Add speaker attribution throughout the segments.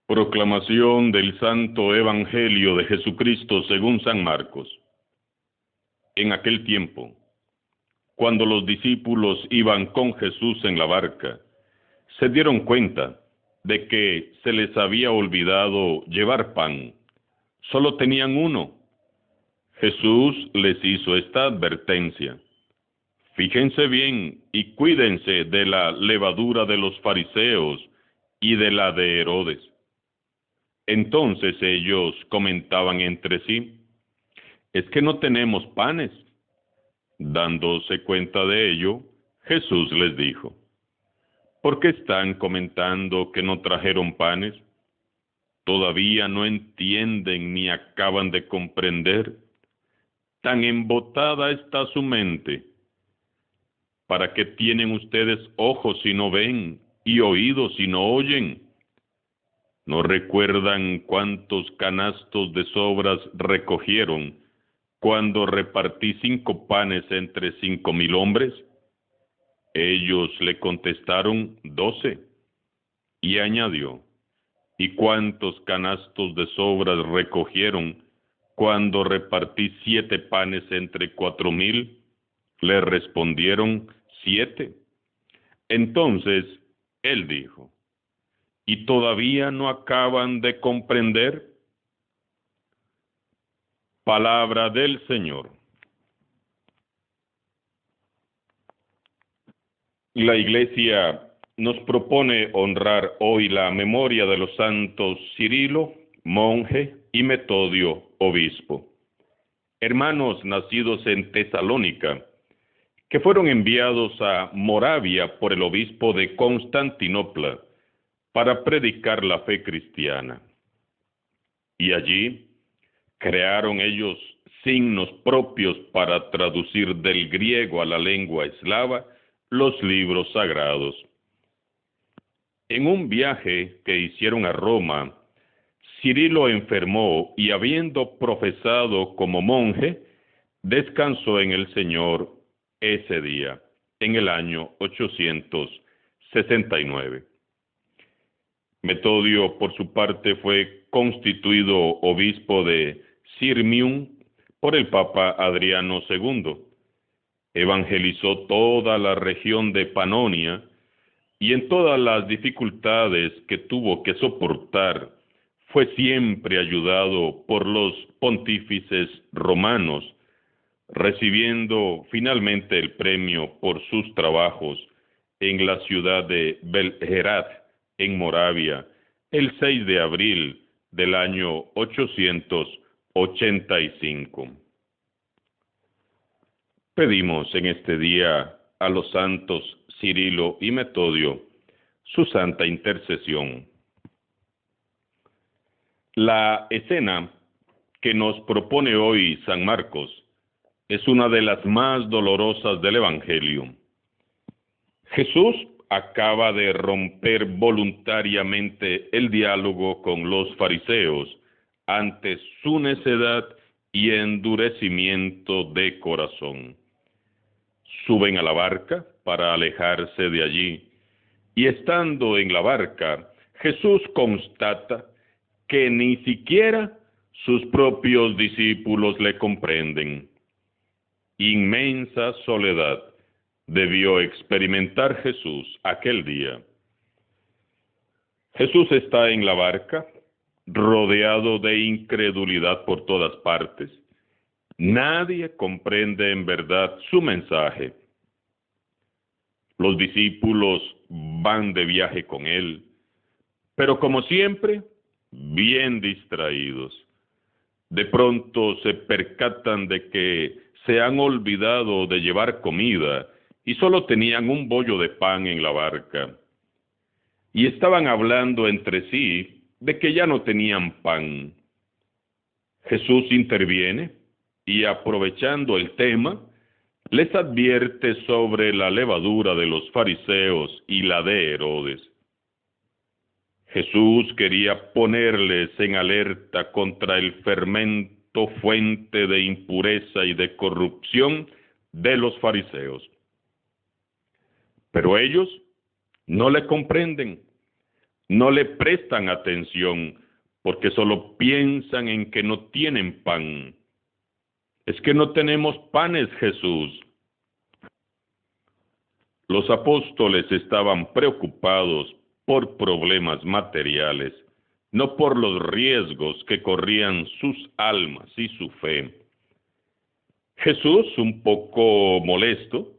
Speaker 1: Proclamación del Santo Evangelio de Jesucristo según San Marcos. En aquel tiempo, cuando los discípulos iban con Jesús en la barca, se dieron cuenta de que se les había olvidado llevar pan. Solo tenían uno. Jesús les hizo esta advertencia: fíjense bien y cuídense de la levadura de los fariseos y de la de Herodes. Entonces ellos comentaban entre sí: es que no tenemos panes. Dándose cuenta de ello, Jesús les dijo: ¿por qué están comentando que no trajeron panes? ¿Todavía no entienden ni acaban de comprender? Tan embotada está su mente. ¿Para qué tienen ustedes ojos si no ven y oídos si no oyen? ¿No recuerdan cuántos canastos de sobras recogieron cuando repartí 5 panes entre 5,000 hombres? Ellos le contestaron: 12. Y añadió: ¿y cuántos canastos de sobras recogieron cuando repartí 7 panes entre 4,000? Le respondieron: 7. Entonces él dijo: ¿y todavía no acaban de comprender? Palabra del Señor. La Iglesia nos propone honrar hoy la memoria de los santos Cirilo, monje, y Metodio, obispo, hermanos nacidos en Tesalónica, que fueron enviados a Moravia por el obispo de Constantinopla para predicar la fe cristiana. Y allí crearon ellos signos propios para traducir del griego a la lengua eslava los libros sagrados. En un viaje que hicieron a Roma, Cirilo enfermó y, habiendo profesado como monje, descansó en el Señor ese día, en el año 869. Metodio, por su parte, fue constituido obispo de Sirmium por el Papa Adriano II. Evangelizó toda la región de Panonia y en todas las dificultades que tuvo que soportar, fue siempre ayudado por los pontífices romanos, recibiendo finalmente el premio por sus trabajos en la ciudad de Belgorod, en Moravia, el 6 de abril del año 885. Pedimos en este día a los santos Cirilo y Metodio su santa intercesión. La escena que nos propone hoy San Marcos es una de las más dolorosas del Evangelio. Jesús acaba de romper voluntariamente el diálogo con los fariseos ante su necedad y endurecimiento de corazón. Suben a la barca para alejarse de allí, y estando en la barca, Jesús constata que ni siquiera sus propios discípulos le comprenden. Inmensa soledad debió experimentar Jesús aquel día. Jesús está en la barca, rodeado de incredulidad por todas partes. Nadie comprende en verdad su mensaje. Los discípulos van de viaje con él, pero como siempre, bien distraídos. De pronto se percatan de que se han olvidado de llevar comida y solo tenían un bollo de pan en la barca. Y estaban hablando entre sí de que ya no tenían pan. Jesús interviene y, aprovechando el tema, les advierte sobre la levadura de los fariseos y la de Herodes. Jesús quería ponerles en alerta contra el fermento fuente de impureza y de corrupción de los fariseos. Pero ellos no le comprenden. No le prestan atención porque solo piensan en que no tienen pan. Es que no tenemos panes, Jesús. Los apóstoles estaban preocupados por problemas materiales, no por los riesgos que corrían sus almas y su fe. Jesús, un poco molesto,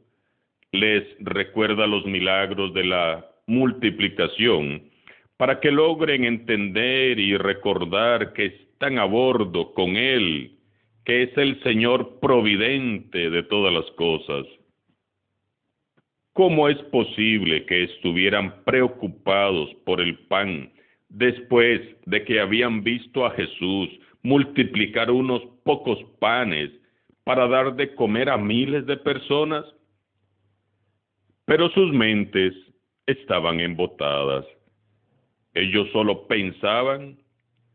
Speaker 1: les recuerda los milagros de la multiplicación para que logren entender y recordar que están a bordo con Él, que es el Señor providente de todas las cosas. ¿Cómo es posible que estuvieran preocupados por el pan después de que habían visto a Jesús multiplicar unos pocos panes para dar de comer a miles de personas? Pero sus mentes estaban embotadas. Ellos solo pensaban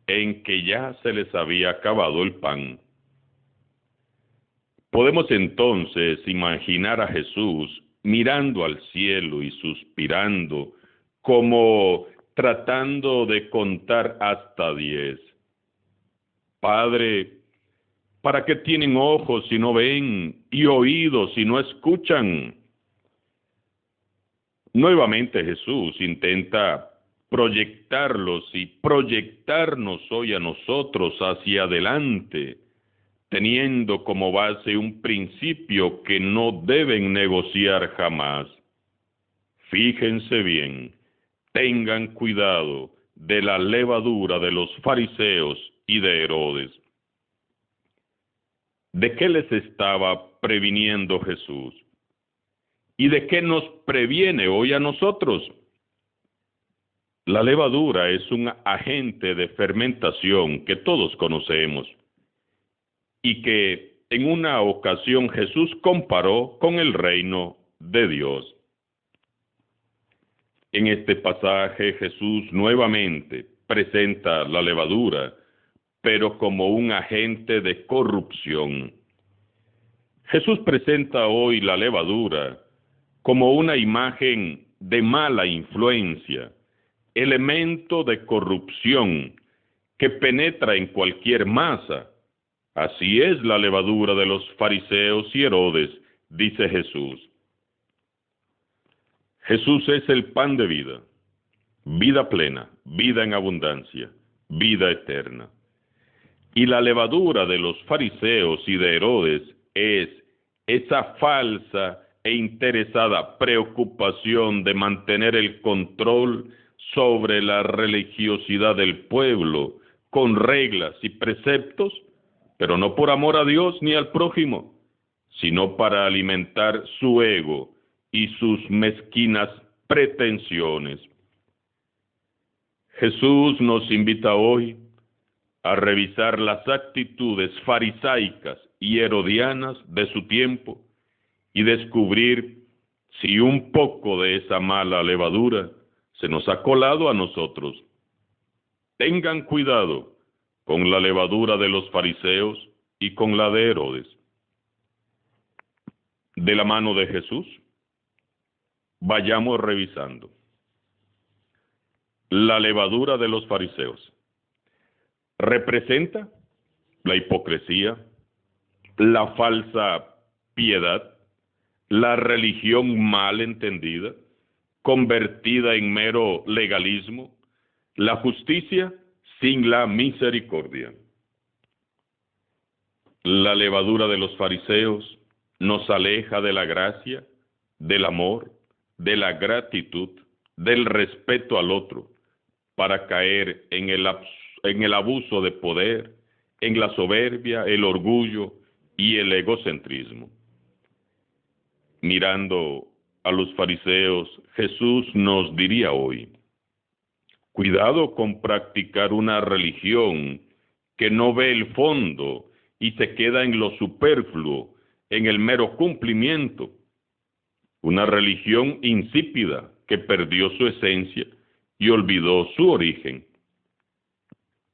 Speaker 1: en que ya se les había acabado el pan. Podemos entonces imaginar a Jesús mirando al cielo y suspirando, como tratando de contar hasta 10. Padre, ¿para qué tienen ojos si no ven y oídos si no escuchan? Nuevamente Jesús intenta proyectarlos y proyectarnos hoy a nosotros hacia adelante, teniendo como base un principio que no deben negociar jamás. Fíjense bien, tengan cuidado de la levadura de los fariseos y de Herodes. ¿De qué les estaba previniendo Jesús? ¿Y de qué nos previene hoy a nosotros? La levadura es un agente de fermentación que todos conocemos y que en una ocasión Jesús comparó con el reino de Dios. En este pasaje Jesús nuevamente presenta la levadura, pero como un agente de corrupción. Jesús presenta hoy la levadura como una imagen de mala influencia, elemento de corrupción que penetra en cualquier masa. Así es la levadura de los fariseos y Herodes, dice Jesús. Jesús es el pan de vida, vida plena, vida en abundancia, vida eterna. Y la levadura de los fariseos y de Herodes es esa falsa e interesada preocupación de mantener el control sobre la religiosidad del pueblo con reglas y preceptos, pero no por amor a Dios ni al prójimo, sino para alimentar su ego y sus mezquinas pretensiones. Jesús nos invita hoy a revisar las actitudes farisaicas y herodianas de su tiempo y descubrir si un poco de esa mala levadura se nos ha colado a nosotros. Tengan cuidado con la levadura de los fariseos y con la de Herodes. De la mano de Jesús, vayamos revisando. La levadura de los fariseos representa la hipocresía, la falsa piedad, la religión mal entendida, convertida en mero legalismo, la justicia sin la misericordia. La levadura de los fariseos nos aleja de la gracia, del amor, de la gratitud, del respeto al otro, para caer en el abuso de poder, en la soberbia, el orgullo y el egocentrismo. Mirando a los fariseos, Jesús nos diría hoy: cuidado con practicar una religión que no ve el fondo y se queda en lo superfluo, en el mero cumplimiento. Una religión insípida que perdió su esencia y olvidó su origen.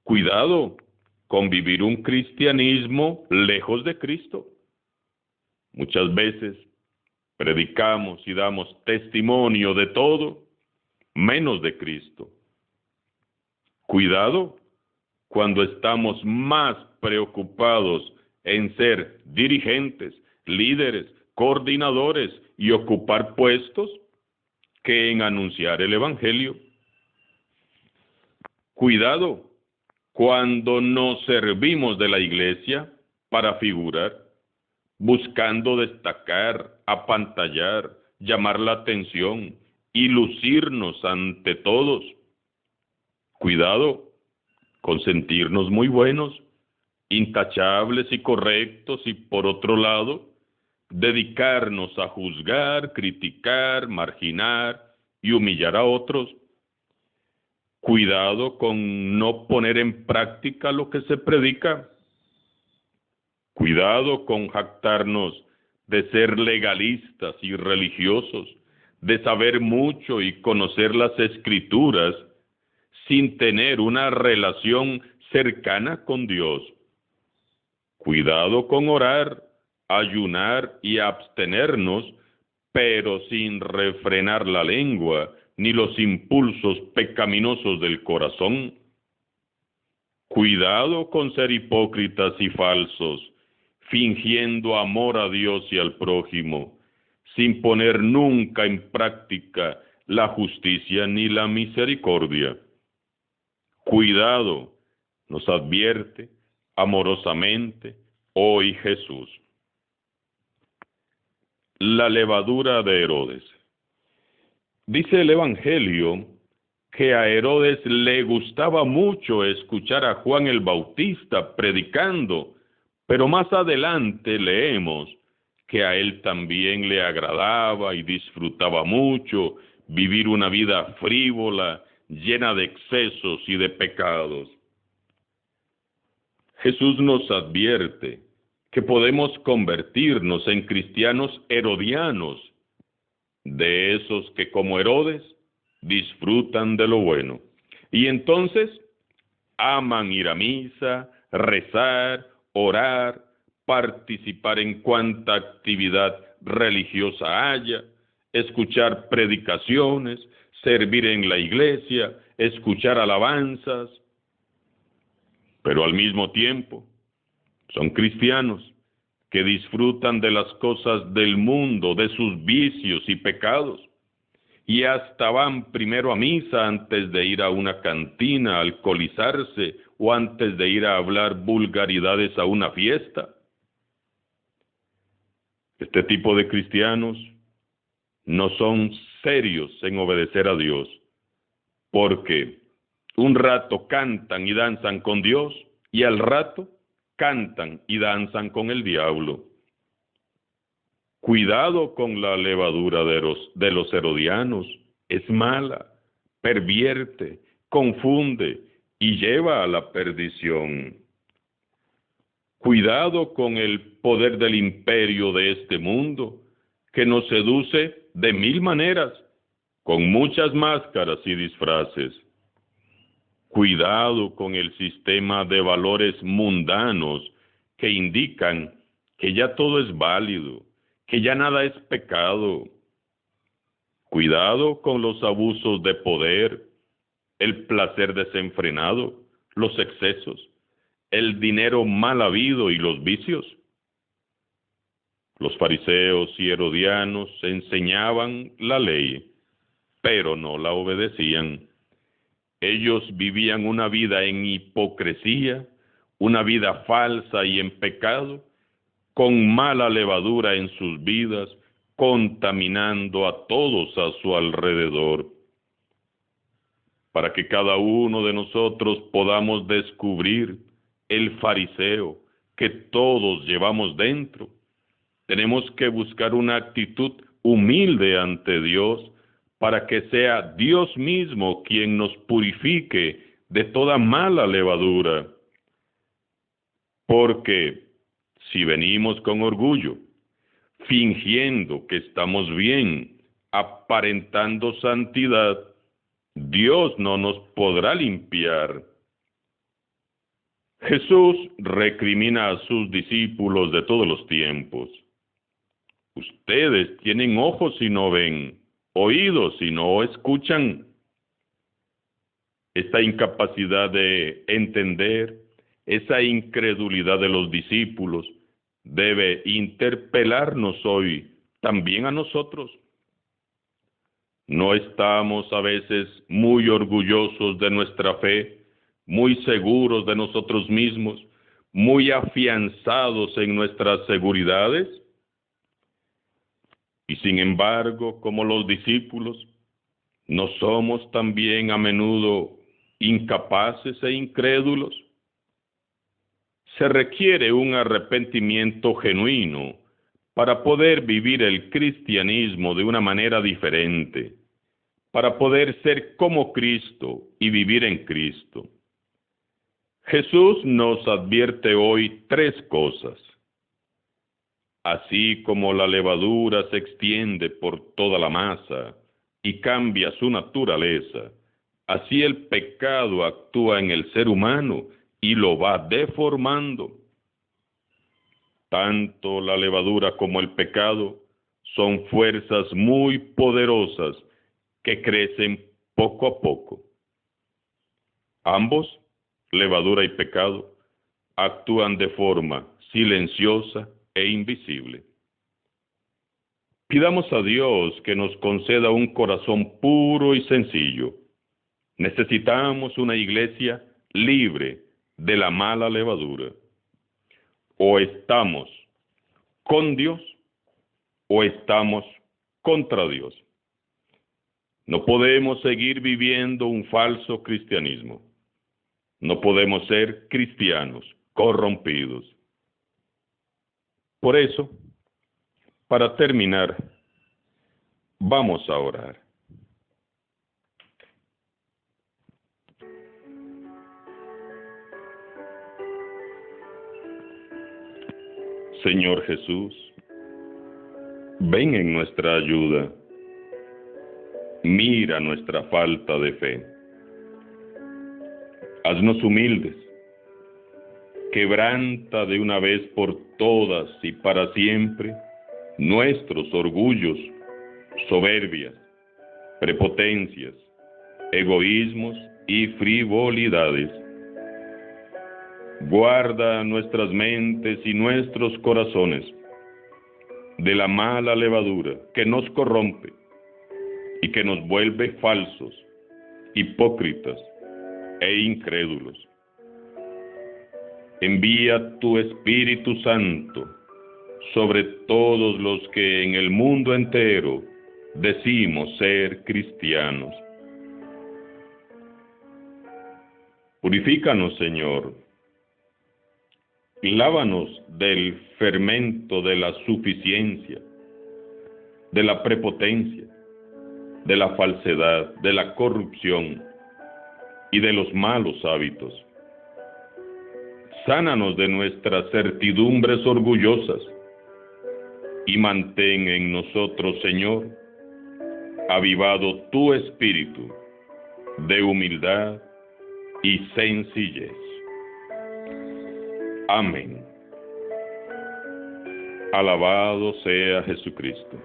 Speaker 1: Cuidado con vivir un cristianismo lejos de Cristo. Muchas veces predicamos y damos testimonio de todo, menos de Cristo. Cuidado cuando estamos más preocupados en ser dirigentes, líderes, coordinadores y ocupar puestos que en anunciar el Evangelio. Cuidado cuando nos servimos de la iglesia para figurar, buscando destacar, apantallar, llamar la atención y lucirnos ante todos. Cuidado con sentirnos muy buenos, intachables y correctos, y por otro lado, dedicarnos a juzgar, criticar, marginar y humillar a otros. Cuidado con no poner en práctica lo que se predica. Cuidado con jactarnos de ser legalistas y religiosos, de saber mucho y conocer las Escrituras sin tener una relación cercana con Dios. Cuidado con orar, ayunar y abstenernos, pero sin refrenar la lengua ni los impulsos pecaminosos del corazón. Cuidado con ser hipócritas y falsos, fingiendo amor a Dios y al prójimo, sin poner nunca en práctica la justicia ni la misericordia. Cuidado, nos advierte amorosamente hoy Jesús. La levadura de Herodes. Dice el Evangelio que a Herodes le gustaba mucho escuchar a Juan el Bautista predicando, pero más adelante leemos que a él también le agradaba y disfrutaba mucho vivir una vida frívola, llena de excesos y de pecados. Jesús nos advierte que podemos convertirnos en cristianos herodianos, de esos que como Herodes disfrutan de lo bueno, y entonces aman ir a misa, rezar, orar, participar en cuanta actividad religiosa haya, escuchar predicaciones, servir en la iglesia, escuchar alabanzas, pero al mismo tiempo son cristianos que disfrutan de las cosas del mundo, de sus vicios y pecados, y hasta van primero a misa antes de ir a una cantina a alcoholizarse o antes de ir a hablar vulgaridades a una fiesta. Este tipo de cristianos no son serios en obedecer a Dios, porque un rato cantan y danzan con Dios y al rato cantan y danzan con el diablo. Cuidado con la levadura de los herodianos, es mala, pervierte, confunde y lleva a la perdición. Cuidado con el poder del imperio de este mundo, que nos seduce de mil maneras, con muchas máscaras y disfraces. Cuidado con el sistema de valores mundanos que indican que ya todo es válido, que ya nada es pecado. Cuidado con los abusos de poder, el placer desenfrenado, los excesos, el dinero mal habido y los vicios. Los fariseos y herodianos enseñaban la ley, pero no la obedecían. Ellos vivían una vida en hipocresía, una vida falsa y en pecado, con mala levadura en sus vidas, contaminando a todos a su alrededor. Para que cada uno de nosotros podamos descubrir el fariseo que todos llevamos dentro, tenemos que buscar una actitud humilde ante Dios, para que sea Dios mismo quien nos purifique de toda mala levadura. Porque si venimos con orgullo, fingiendo que estamos bien, aparentando santidad, Dios no nos podrá limpiar. Jesús recrimina a sus discípulos de todos los tiempos. Ustedes tienen ojos y no ven, oídos y no escuchan. esta incapacidad de entender, esa incredulidad de los discípulos debe interpelarnos hoy también a nosotros. No estamos a veces muy orgullosos de nuestra fe, muy seguros de nosotros mismos, muy afianzados en nuestras seguridades. Y sin embargo, como los discípulos, ¿no somos también a menudo incapaces e incrédulos? Se requiere un arrepentimiento genuino para poder vivir el cristianismo de una manera diferente, para poder ser como Cristo y vivir en Cristo. Jesús nos advierte hoy 3 cosas. Así como la levadura se extiende por toda la masa y cambia su naturaleza, así el pecado actúa en el ser humano y lo va deformando. Tanto la levadura como el pecado son fuerzas muy poderosas que crecen poco a poco. Ambos, levadura y pecado, actúan de forma silenciosa e invisible. Pidamos a Dios que nos conceda un corazón puro y sencillo. Necesitamos una iglesia libre de la mala levadura. O estamos con Dios o estamos contra Dios. No podemos seguir viviendo un falso cristianismo. No podemos ser cristianos corrompidos. Por eso, para terminar, vamos a orar. Señor Jesús, ven en nuestra ayuda. Mira nuestra falta de fe. Haznos humildes. Quebranta de una vez por todas y para siempre nuestros orgullos, soberbias, prepotencias, egoísmos y frivolidades. Guarda nuestras mentes y nuestros corazones de la mala levadura que nos corrompe y que nos vuelve falsos, hipócritas e incrédulos. Envía tu Espíritu Santo sobre todos los que en el mundo entero decimos ser cristianos. Purifícanos, Señor. Lávanos del fermento de la suficiencia, de la prepotencia, de la falsedad, de la corrupción y de los malos hábitos. Sánanos de nuestras certidumbres orgullosas y mantén en nosotros, Señor, avivado tu espíritu de humildad y sencillez. Amén. Alabado sea Jesucristo.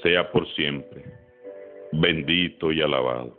Speaker 1: Sea por siempre. Bendito y alabado.